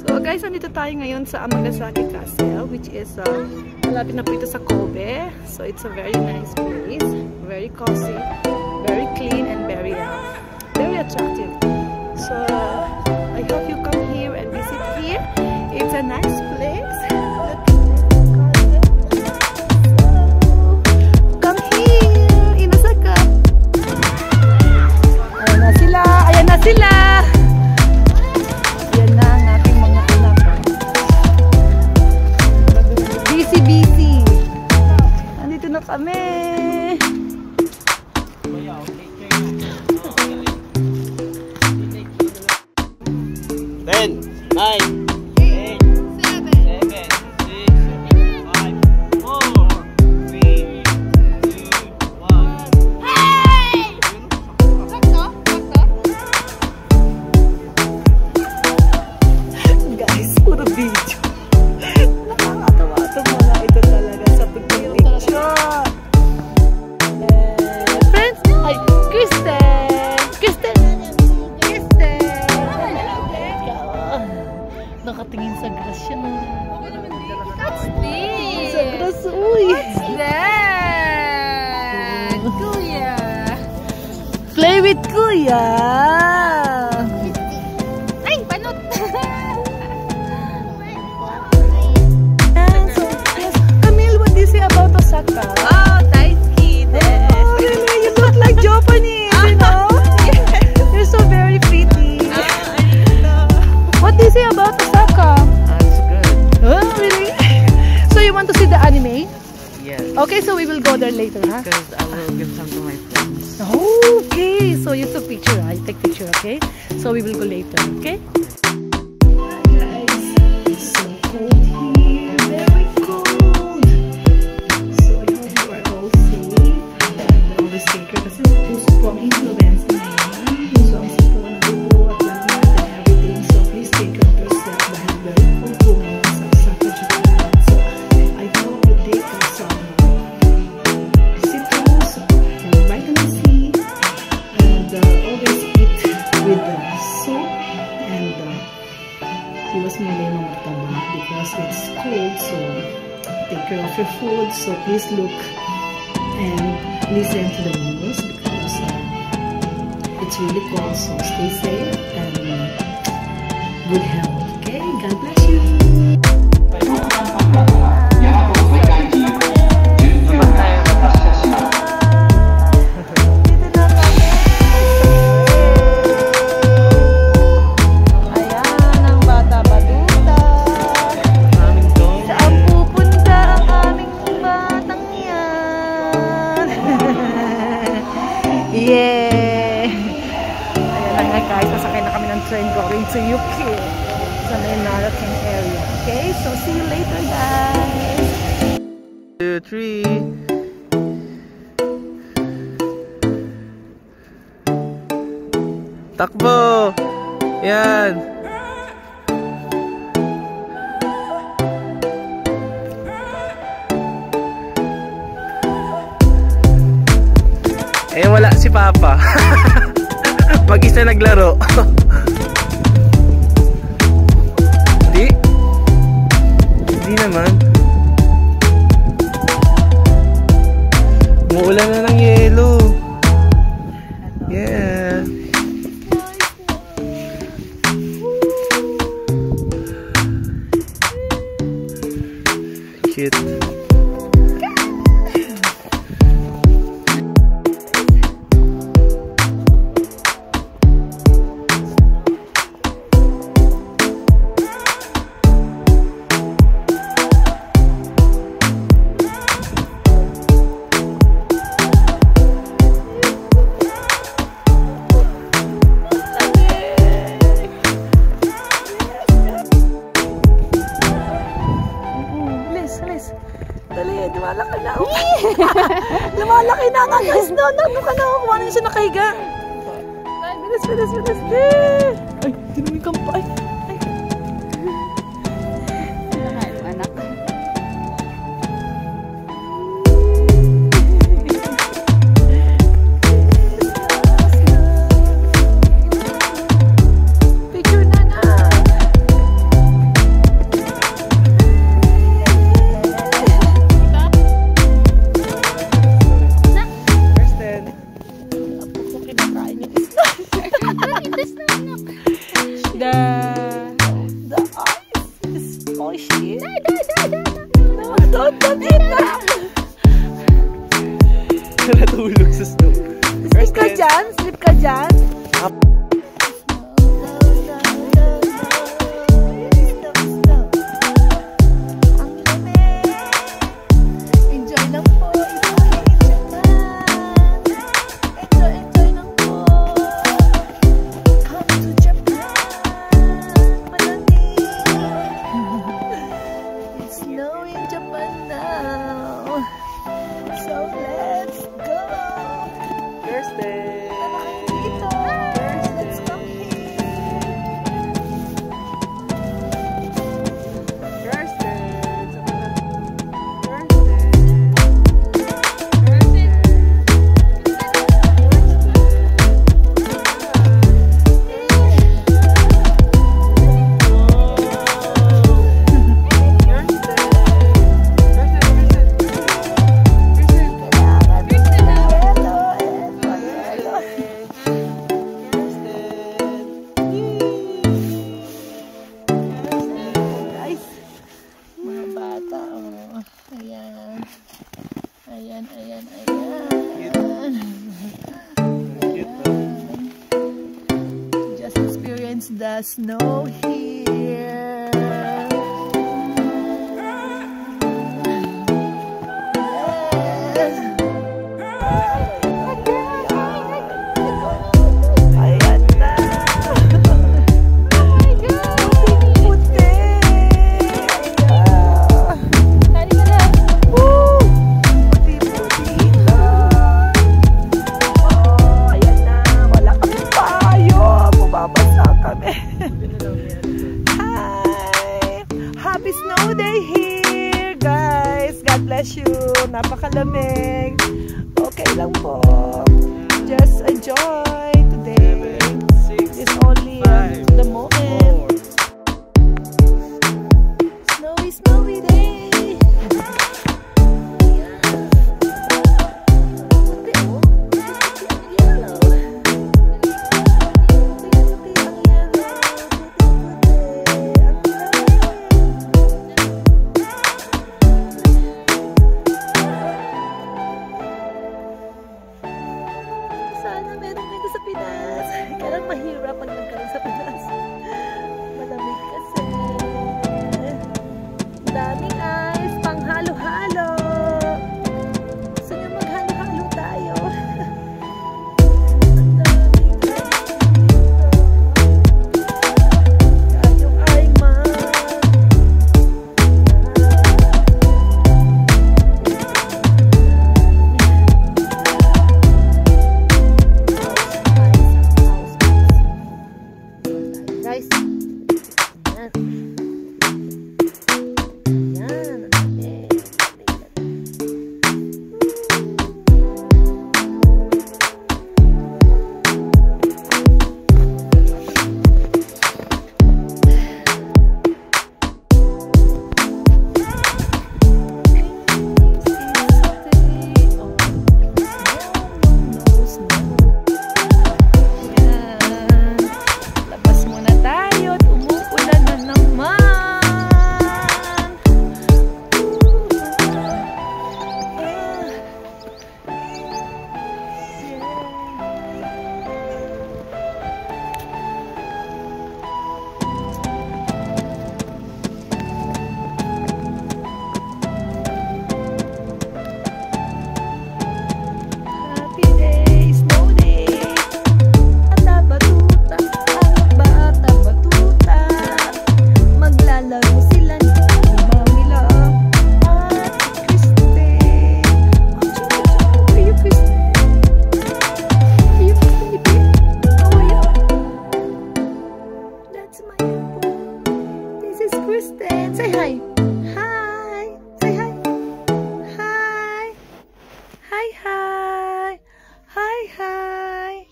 So guys, nandito tayo ngayon sa Amagasaki Castle, which is malapit na po ito sa Kobe. So it's a very nice place, very cozy, very clean, and very attractive. So I hope you come here and visit here. It's a nice place. Come here, Inasaka. Ayan na sila, ayan na sila. Ayan na ang ating mga anak. Busy. Nandito na kami. 10, 9, nakatingin sa grass siya. What's this? Sa grass, uy! What's that? Kuya! Play with Kuya! Ay, panot! So, yes. Camille, what do you say about Osaka? Oh, Taiki desu. Oh, really? You look like Japanese, you know? You're so very pretty. What do you say about Osaka? That's good. Oh, really? So you want to see the anime? Yes. Okay, so we will go there later, huh? Because I will give some to my friends. Okay, so you took picture, right? Take picture, okay? So we will go later, okay? Guys, it's so cold here, very cold. So I hope you are all safe and always take care kasi too strong influence na yan. So ang sipo na dugo at lahat and everything. So please take care of yourself dahil very cold po ngayon sa Osaka, Japan. So I hope you take some citrus and vitamin C and always eat with soup and iwas mo na yung mataba because it's cold, so take care of your food. So please look and listen to the news because it's really cold, so stay safe and good health, okay? God bless you. Yeah! Ayan na nga guys, nasakay na kami ng train going to UK sa Nara King area. Okay, so see you later guys! 2, 3. Takbo! Yan! Eh wala si Papa. Mag-isa naglaro. Hindi naman. Umuulan na ng yelo. Yeah. Cute. Dali, lumalaki na. Lumalaki na nga guys. No, ka na. Kuha na siya nakahiga. Bilis. Ay, tinuming kampa. Ay. Anak. squishy. No, don't eat that. Natulog sa snow. Sleep ka dyan? Sleep ka dyan? Enjoy lang po. Enjoy lang po. Come to Japan. Malamig. It's snowing in Japan now. So let's go. Thursday. Dito. Let's come here. Guys, mga bata, oh. Ayan. Ayan. Just experience the snow here. Ayan na. Puti. Woo! Puti-puti lang. Oh, ayan na. Wala kami payo. Bumabasa kami. Hi! Happy snow day here, guys. God bless you. Napakalamig. Okay lang po. Just enjoy today. It's only the moment. Snowy day. Ayan. Puti, oh. Puti ang yellow. Puti ang yellow. Puti. Ang sana meron dito sa Pinas. Kailang mahirap pag nagkaroon sa Pinas. Malamig kasi. Daming ice, pang halo-halo. Gusto niyo maghalo-halo tayo? Ang daming ice dito. Kayong Ayman. Guys, yan. Yan, ang dami. Yan. Labas muna tayo at umuulan na naman. Happy day, snow day. Bata batuta, ang bata batuta. Maglalaro sila ni Mamila at Kristen. Are you Kristen? Are you Kristen? How are you? That's my apo. This is Kristen. Say hi. Hi. Say hi. Hi. Hi, hi. Hi, hi.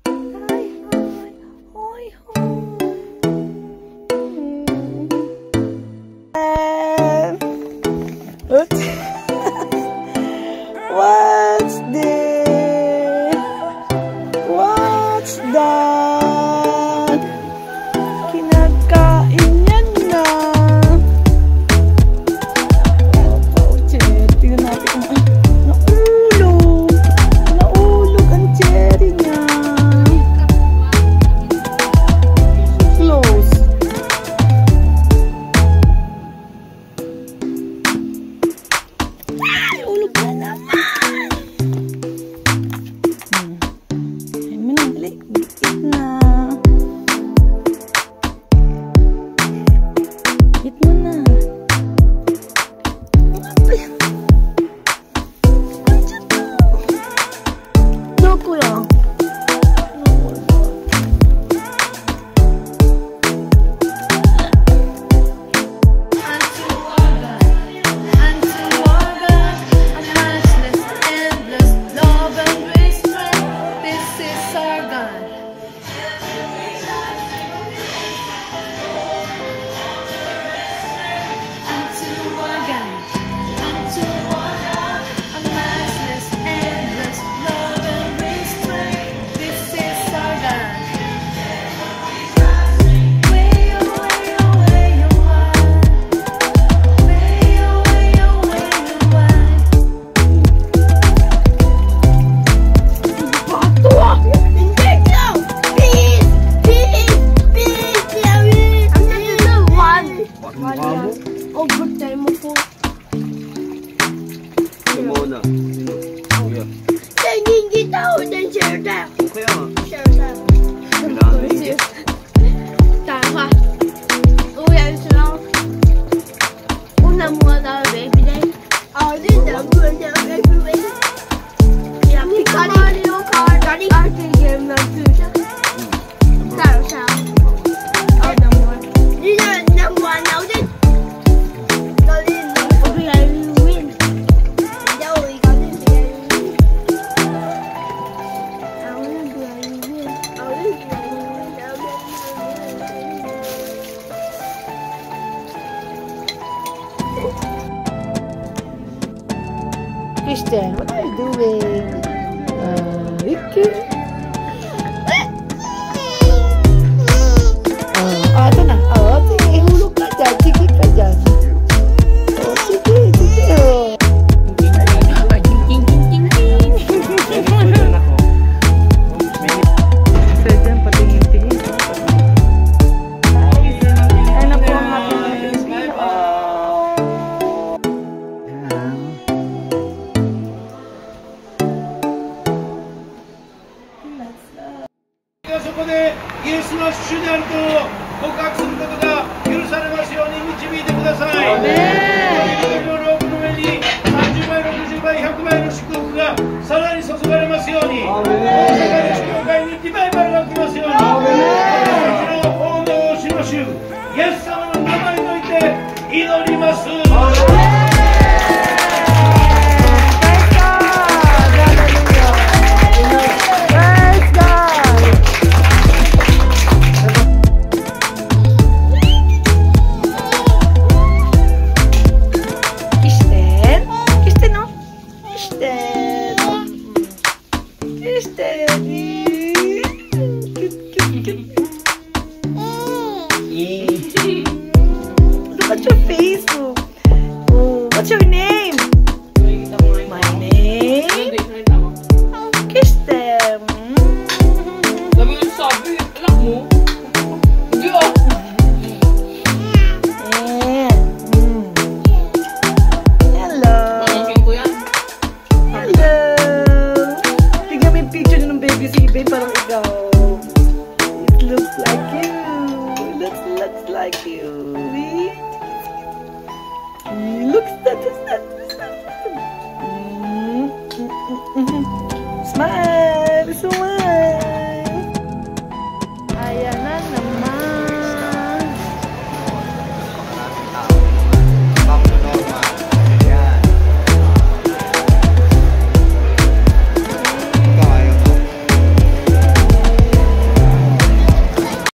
Hi, hi. Hoy, hoy. Oops. What's this? What's that? Kinakain yan na. Christian, what are you doing? Ricky? Ito na. Sige, hulog ka dyan. Sige ka dyan. Sige. Sadyan, patingin-tingin. Ano po ang ating mga Pilipino? What's your Facebook? What's your name? My name? Kristen. Sabi, anak mo? Hindi Hello. Hello. Tignan mo yung picture ng baby si Ibe, parang ikaw. It looks like you. It looks like you. Looks that. Smile.